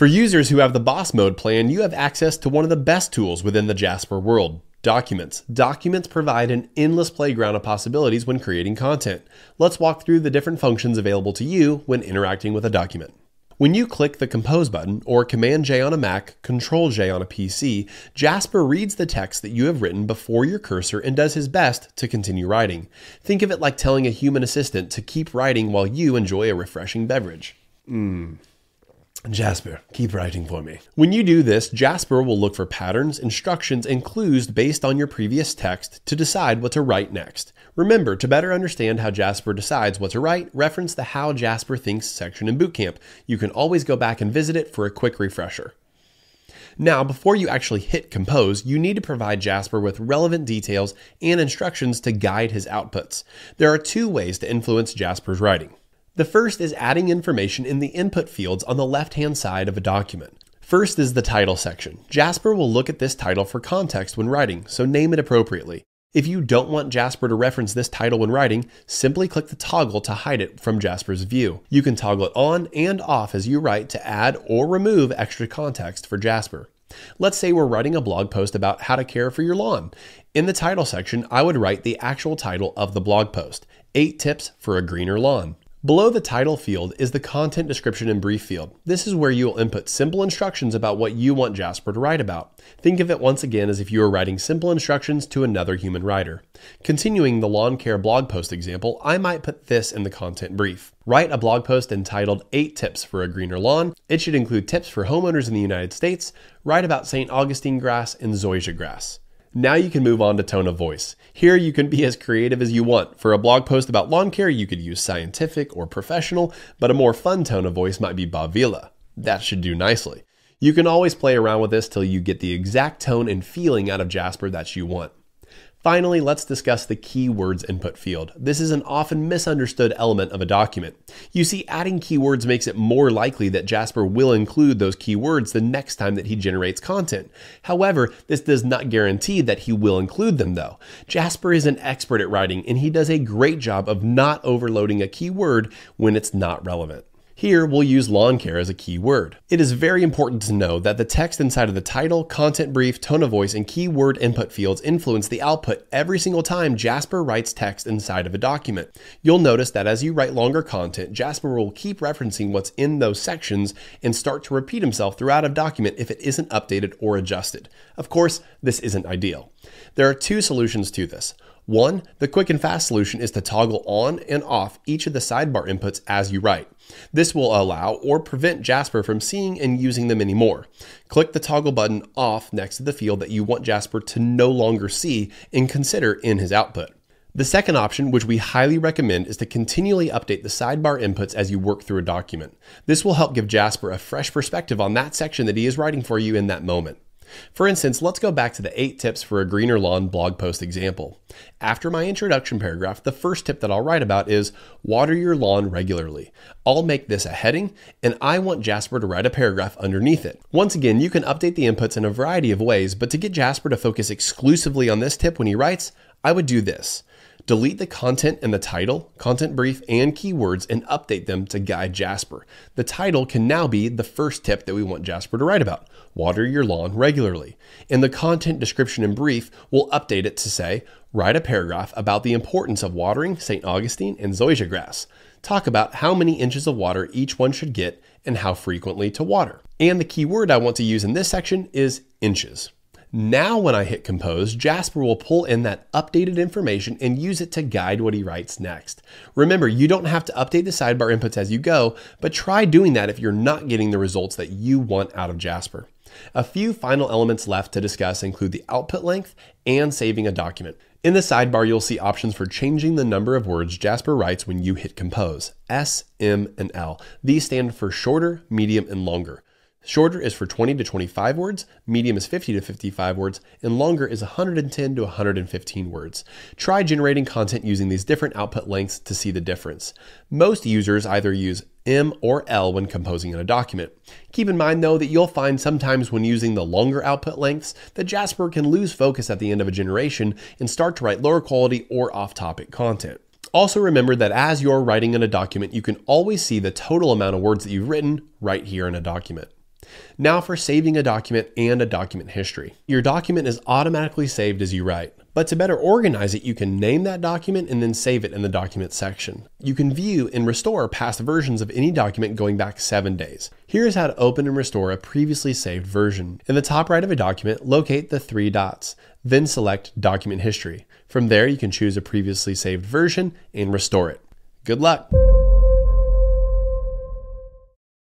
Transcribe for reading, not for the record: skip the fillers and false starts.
For users who have the boss mode plan, you have access to one of the best tools within the Jasper world, documents. Documents provide an endless playground of possibilities when creating content. Let's walk through the different functions available to you when interacting with a document. When you click the Compose button, or Command-J on a Mac, Control-J on a PC, Jasper reads the text that you have written before your cursor and does his best to continue writing. Think of it like telling a human assistant to keep writing while you enjoy a refreshing beverage. Jasper, keep writing for me. When you do this, Jasper will look for patterns, instructions, and clues based on your previous text to decide what to write next. Remember, to better understand how Jasper decides what to write, reference the How Jasper Thinks section in Bootcamp. You can always go back and visit it for a quick refresher. Now, before you actually hit Compose, you need to provide Jasper with relevant details and instructions to guide his outputs. There are two ways to influence Jasper's writing. The first is adding information in the input fields on the left-hand side of a document. First is the title section. Jasper will look at this title for context when writing, so name it appropriately. If you don't want Jasper to reference this title when writing, simply click the toggle to hide it from Jasper's view. You can toggle it on and off as you write to add or remove extra context for Jasper. Let's say we're writing a blog post about how to care for your lawn. In the title section, I would write the actual title of the blog post, 8 Tips for a Greener Lawn. Below the title field is the content description and brief field. This is where you will input simple instructions about what you want Jasper to write about. Think of it once again as if you were writing simple instructions to another human writer. Continuing the lawn care blog post example, I might put this in the content brief. Write a blog post entitled 8 Tips for a Greener Lawn. It should include tips for homeowners in the United States. Write about St. Augustine grass and zoysia grass. Now you can move on to tone of voice. Here you can be as creative as you want. For a blog post about lawn care, you could use scientific or professional, but a more fun tone of voice might be Bob Vila. That should do nicely. You can always play around with this till you get the exact tone and feeling out of Jasper that you want. Finally, let's discuss the keywords input field. This is an often misunderstood element of a document. You see, adding keywords makes it more likely that Jasper will include those keywords the next time that he generates content. However, this does not guarantee that he will include them though. Jasper is an expert at writing, and he does a great job of not overloading a keyword when it's not relevant. Here, we'll use lawn care as a key word. It is very important to know that the text inside of the title, content brief, tone of voice, and keyword input fields influence the output every single time Jasper writes text inside of a document. You'll notice that as you write longer content, Jasper will keep referencing what's in those sections and start to repeat himself throughout a document if it isn't updated or adjusted. Of course, this isn't ideal. There are two solutions to this. One, the quick and fast solution is to toggle on and off each of the sidebar inputs as you write. This will allow or prevent Jasper from seeing and using them anymore. Click the toggle button off next to the field that you want Jasper to no longer see and consider in his output. The second option, which we highly recommend, is to continually update the sidebar inputs as you work through a document. This will help give Jasper a fresh perspective on that section that he is writing for you in that moment. For instance, let's go back to the 8 Tips for a Greener Lawn blog post example. After my introduction paragraph, the first tip that I'll write about is water your lawn regularly. I'll make this a heading, and I want Jasper to write a paragraph underneath it. Once again, you can update the inputs in a variety of ways, but to get Jasper to focus exclusively on this tip when he writes, I would do this. Delete the content in the title, content brief, and keywords and update them to guide Jasper. The title can now be the first tip that we want Jasper to write about. Water your lawn regularly. And the content description and brief will update it to say, write a paragraph about the importance of watering St. Augustine and zoysia grass. Talk about how many inches of water each one should get and how frequently to water. And the key word I want to use in this section is inches. Now when I hit Compose, Jasper will pull in that updated information and use it to guide what he writes next. Remember, you don't have to update the sidebar inputs as you go, but try doing that if you're not getting the results that you want out of Jasper. A few final elements left to discuss include the output length and saving a document. In the sidebar, you'll see options for changing the number of words Jasper writes when you hit Compose. S, M, and L. These stand for shorter, medium, and longer. Shorter is for 20 to 25 words, medium is 50 to 55 words, and longer is 110 to 115 words. Try generating content using these different output lengths to see the difference. Most users either use M or L when composing in a document. Keep in mind though that you'll find sometimes when using the longer output lengths that Jasper can lose focus at the end of a generation and start to write lower quality or off-topic content. Also remember that as you're writing in a document, you can always see the total amount of words that you've written right here in a document. Now for saving a document and a document history. Your document is automatically saved as you write. But to better organize it, you can name that document and then save it in the document section. You can view and restore past versions of any document going back 7 days. Here's how to open and restore a previously saved version. In the top right of a document, locate the 3 dots, then select Document History. From there, you can choose a previously saved version and restore it. Good luck!